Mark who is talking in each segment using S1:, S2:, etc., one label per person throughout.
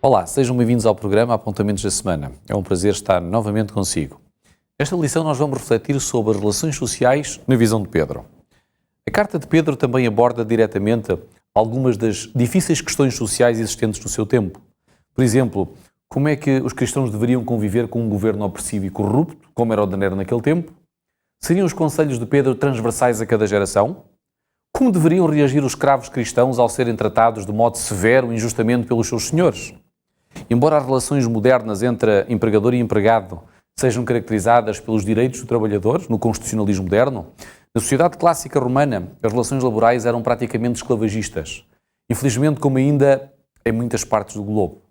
S1: Olá, sejam bem-vindos ao programa Apontamentos da Semana. É um prazer estar novamente consigo. Nesta lição nós vamos refletir sobre as relações sociais na visão de Pedro. A carta de Pedro também aborda diretamente algumas das difíceis questões sociais existentes no seu tempo. Por exemplo, como é que os cristãos deveriam conviver com um governo opressivo e corrupto, como era o de Nero naquele tempo? Seriam os conselhos de Pedro transversais a cada geração? Como deveriam reagir os escravos cristãos ao serem tratados de modo severo e injustamente pelos seus senhores? Embora as relações modernas entre empregador e empregado sejam caracterizadas pelos direitos do trabalhador, no constitucionalismo moderno, na sociedade clássica romana as relações laborais eram praticamente esclavagistas. Infelizmente, como ainda em muitas partes do globo.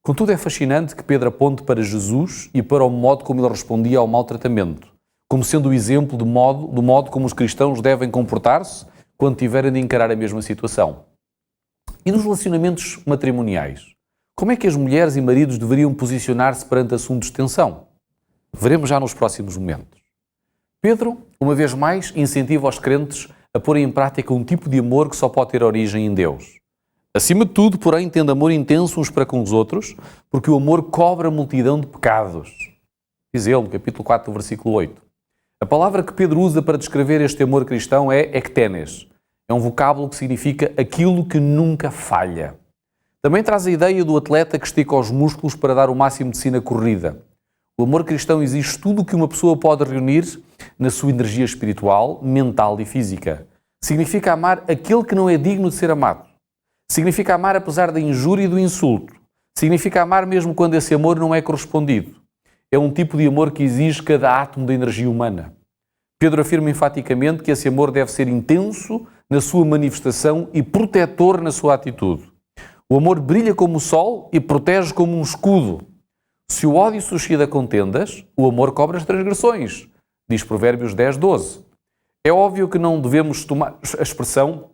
S1: Contudo, é fascinante que Pedro aponte para Jesus e para o modo como ele respondia ao maltratamento, como sendo o exemplo do modo como os cristãos devem comportar-se quando tiverem de encarar a mesma situação. E nos relacionamentos matrimoniais? Como é que as mulheres e maridos deveriam posicionar-se perante assuntos de tensão? Veremos já nos próximos momentos. Pedro, uma vez mais, incentiva os crentes a porem em prática um tipo de amor que só pode ter origem em Deus. Acima de tudo, porém, tendo amor intenso uns para com os outros, porque o amor cobre a multidão de pecados. Diz ele, no capítulo 4, versículo 8. A palavra que Pedro usa para descrever este amor cristão é ektenes. É um vocábulo que significa aquilo que nunca falha. Também traz a ideia do atleta que estica os músculos para dar o máximo de si na corrida. O amor cristão exige tudo o que uma pessoa pode reunir na sua energia espiritual, mental e física. Significa amar aquele que não é digno de ser amado. Significa amar apesar da injúria e do insulto. Significa amar mesmo quando esse amor não é correspondido. É um tipo de amor que exige cada átomo da energia humana. Pedro afirma enfaticamente que esse amor deve ser intenso na sua manifestação e protetor na sua atitude. O amor brilha como o sol e protege como um escudo. Se o ódio suscita contendas, o amor cobre as transgressões, diz Provérbios 10, 12. É óbvio que não devemos tomar a expressão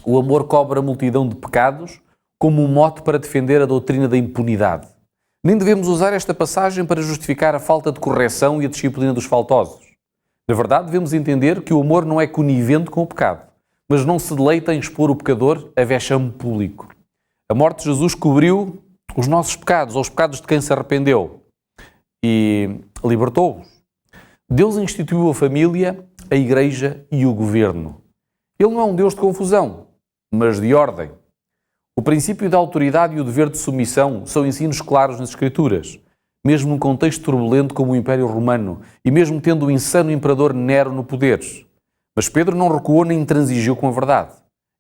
S1: o amor cobre a multidão de pecados como um mote para defender a doutrina da impunidade. Nem devemos usar esta passagem para justificar a falta de correção e a disciplina dos faltosos. Na verdade, devemos entender que o amor não é conivente com o pecado, mas não se deleita em expor o pecador a vexame público. A morte de Jesus cobriu os nossos pecados, ou os pecados de quem se arrependeu, e libertou-os. Deus instituiu a família, a igreja e o governo. Ele não é um Deus de confusão, mas de ordem. O princípio da autoridade e o dever de submissão são ensinos claros nas Escrituras, mesmo num contexto turbulento como o Império Romano, e mesmo tendo o insano imperador Nero no poder. Mas Pedro não recuou nem transigiu com a verdade.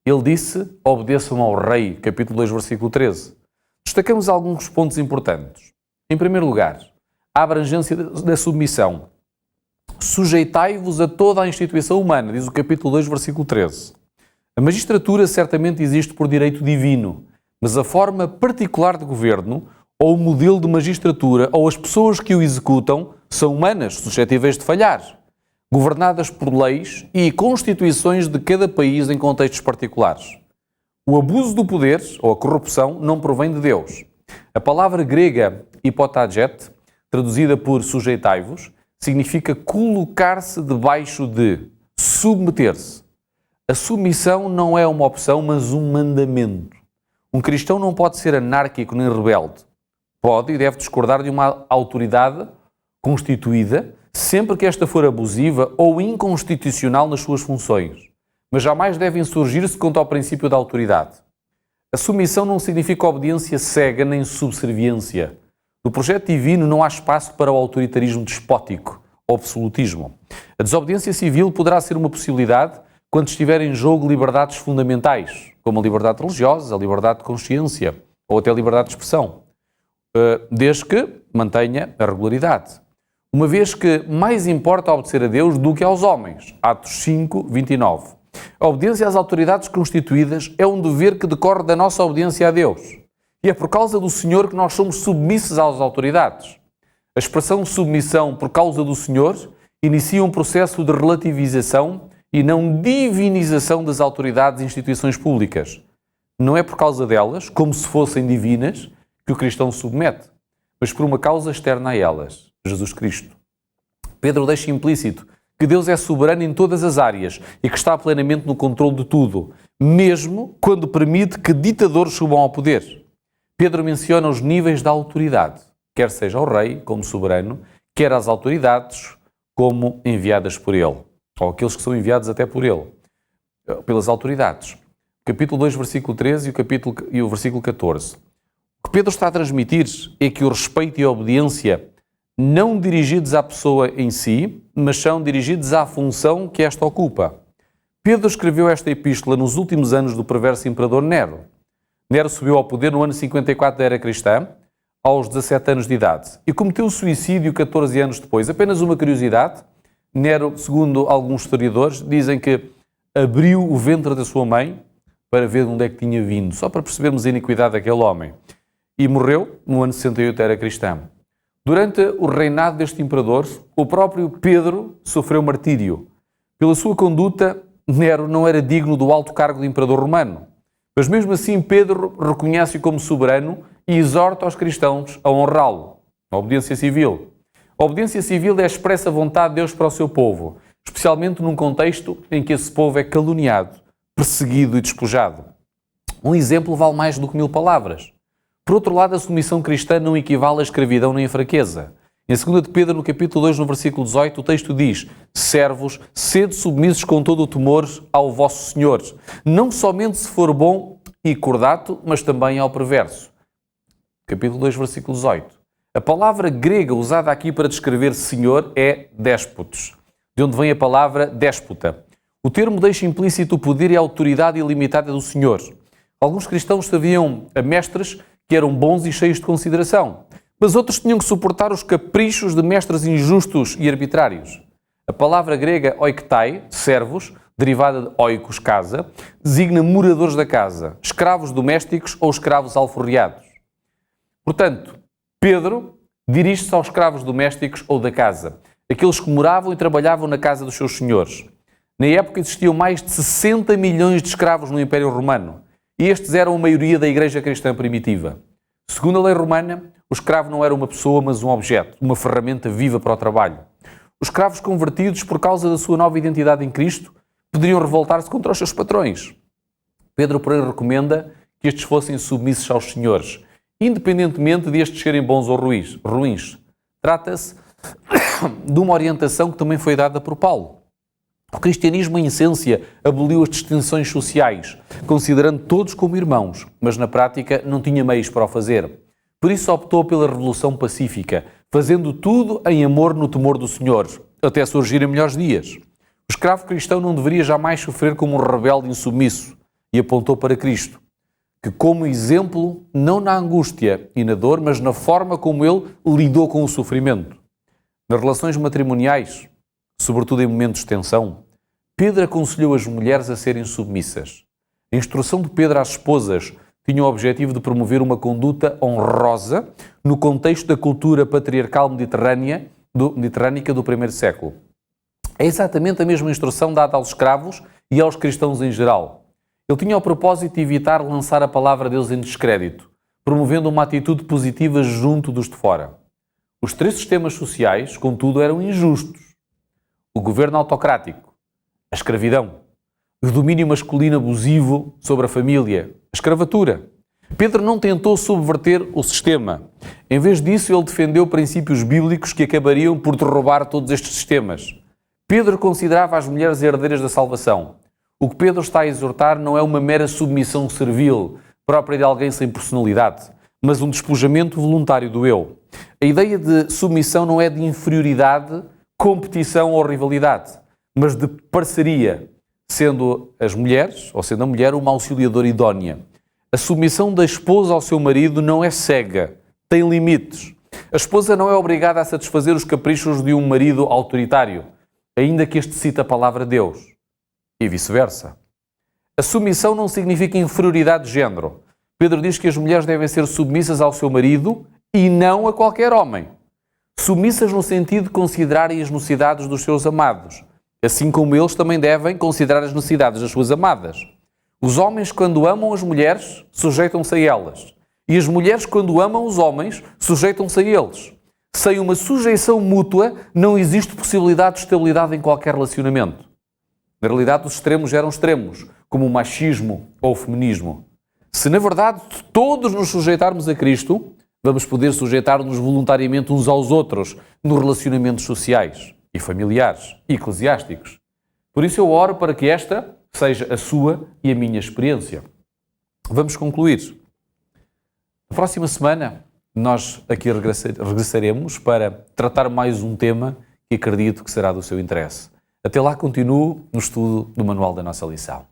S1: Ele disse, obedeçam ao rei, capítulo 2, versículo 13. Destacamos alguns pontos importantes. Em primeiro lugar, a abrangência da submissão. Sujeitai-vos a toda a instituição humana, diz o capítulo 2, versículo 13. A magistratura certamente existe por direito divino, mas a forma particular de governo, ou o modelo de magistratura, ou as pessoas que o executam, são humanas, suscetíveis de falhar, governadas por leis e constituições de cada país em contextos particulares. O abuso do poder, ou a corrupção, não provém de Deus. A palavra grega hipotaget, traduzida por sujeitai-vos, significa colocar-se debaixo de, submeter-se. A submissão não é uma opção, mas um mandamento. Um cristão não pode ser anárquico nem rebelde. Pode e deve discordar de uma autoridade constituída, sempre que esta for abusiva ou inconstitucional nas suas funções, mas jamais deve insurgir-se contra o princípio da autoridade. A submissão não significa obediência cega nem subserviência. No projeto divino não há espaço para o autoritarismo despótico ou absolutismo. A desobediência civil poderá ser uma possibilidade quando estiver em jogo liberdades fundamentais, como a liberdade religiosa, a liberdade de consciência ou até a liberdade de expressão, desde que mantenha a regularidade. Uma vez que mais importa obedecer a Deus do que aos homens. Atos 5, 29. A obediência às autoridades constituídas é um dever que decorre da nossa obediência a Deus. E é por causa do Senhor que nós somos submissos às autoridades. A expressão submissão por causa do Senhor inicia um processo de relativização e não divinização das autoridades e instituições públicas. Não é por causa delas, como se fossem divinas, que o cristão se submete, mas por uma causa externa a elas, Jesus Cristo. Pedro deixa implícito que Deus é soberano em todas as áreas e que está plenamente no controle de tudo, mesmo quando permite que ditadores subam ao poder. Pedro menciona os níveis da autoridade, quer seja o rei como soberano, quer as autoridades como enviadas por ele, ou aqueles que são enviados até por ele, pelas autoridades. Capítulo 2, versículo 13 e o versículo 14. O que Pedro está a transmitir é que o respeito e a obediência não dirigidos à pessoa em si, mas são dirigidos à função que esta ocupa. Pedro escreveu esta epístola nos últimos anos do perverso imperador Nero. Nero subiu ao poder no ano 54 da era cristã, aos 17 anos de idade, e cometeu suicídio 14 anos depois. Apenas uma curiosidade, Nero, segundo alguns historiadores, dizem que abriu o ventre da sua mãe para ver de onde é que tinha vindo, só para percebermos a iniquidade daquele homem. E morreu no ano 68 da era cristã. Durante o reinado deste imperador, o próprio Pedro sofreu martírio. Pela sua conduta, Nero não era digno do alto cargo de imperador romano. Mas mesmo assim, Pedro reconhece-o como soberano e exorta os cristãos a honrá-lo. A obediência civil. A obediência civil é a expressa vontade de Deus para o seu povo, especialmente num contexto em que esse povo é caluniado, perseguido e despojado. Um exemplo vale mais do que 1000 palavras. Por outro lado, a submissão cristã não equivale à escravidão nem à fraqueza. Em 2 de Pedro, no capítulo 2, no versículo 18, o texto diz: servos, sede submissos com todo o temor ao vosso Senhor, não somente se for bom e cordato, mas também ao perverso. Capítulo 2, versículo 18. A palavra grega usada aqui para descrever Senhor é déspotos, de onde vem a palavra déspota. O termo deixa implícito o poder e a autoridade ilimitada do Senhor. Alguns cristãos sabiam a mestres que eram bons e cheios de consideração, mas outros tinham que suportar os caprichos de mestres injustos e arbitrários. A palavra grega oiktai, servos, derivada de oikos, casa, designa moradores da casa, escravos domésticos ou escravos alforriados. Portanto, Pedro dirige-se aos escravos domésticos ou da casa, aqueles que moravam e trabalhavam na casa dos seus senhores. Na época existiam mais de 60 milhões de escravos no Império Romano, e estes eram a maioria da Igreja Cristã primitiva. Segundo a lei romana, o escravo não era uma pessoa, mas um objeto, uma ferramenta viva para o trabalho. Os escravos convertidos, por causa da sua nova identidade em Cristo, poderiam revoltar-se contra os seus patrões. Pedro, porém, recomenda que estes fossem submissos aos senhores, independentemente de estes serem bons ou ruins. Trata-se de uma orientação que também foi dada por Paulo. O cristianismo, em essência, aboliu as distinções sociais, considerando todos como irmãos, mas na prática não tinha meios para o fazer. Por isso optou pela revolução pacífica, fazendo tudo em amor no temor do Senhor, até surgirem melhores dias. O escravo cristão não deveria jamais sofrer como um rebelde insubmisso, e apontou para Cristo, que como exemplo, não na angústia e na dor, mas na forma como ele lidou com o sofrimento. Nas relações matrimoniais, sobretudo em momentos de tensão, Pedro aconselhou as mulheres a serem submissas. A instrução de Pedro às esposas tinha o objetivo de promover uma conduta honrosa no contexto da cultura patriarcal mediterrânica do primeiro século. É exatamente a mesma instrução dada aos escravos e aos cristãos em geral. Ele tinha o propósito de evitar lançar a palavra de Deus em descrédito, promovendo uma atitude positiva junto dos de fora. Os 3 sistemas sociais, contudo, eram injustos. O governo autocrático, a escravidão, o domínio masculino abusivo sobre a família, a escravatura. Pedro não tentou subverter o sistema. Em vez disso, ele defendeu princípios bíblicos que acabariam por derrubar todos estes sistemas. Pedro considerava as mulheres herdeiras da salvação. O que Pedro está a exortar não é uma mera submissão servil, própria de alguém sem personalidade, mas um despojamento voluntário do eu. A ideia de submissão não é de inferioridade, competição ou rivalidade, mas de parceria, sendo as mulheres, ou sendo a mulher, uma auxiliadora idónea. A submissão da esposa ao seu marido não é cega, tem limites. A esposa não é obrigada a satisfazer os caprichos de um marido autoritário, ainda que este cite a palavra de Deus, e vice-versa. A submissão não significa inferioridade de género. Pedro diz que as mulheres devem ser submissas ao seu marido e não a qualquer homem. Submissas no sentido de considerarem as necessidades dos seus amados, assim como eles também devem considerar as necessidades das suas amadas. Os homens, quando amam as mulheres, sujeitam-se a elas. E as mulheres, quando amam os homens, sujeitam-se a eles. Sem uma sujeição mútua, não existe possibilidade de estabilidade em qualquer relacionamento. Na realidade, os extremos geram extremos, como o machismo ou o feminismo. Se, na verdade, todos nos sujeitarmos a Cristo, vamos poder sujeitar-nos voluntariamente uns aos outros nos relacionamentos sociais e familiares e eclesiásticos. Por isso eu oro para que esta seja a sua e a minha experiência. Vamos concluir. Na próxima semana, nós aqui regressaremos para tratar mais um tema que acredito que será do seu interesse. Até lá, continuo no estudo do manual da nossa lição.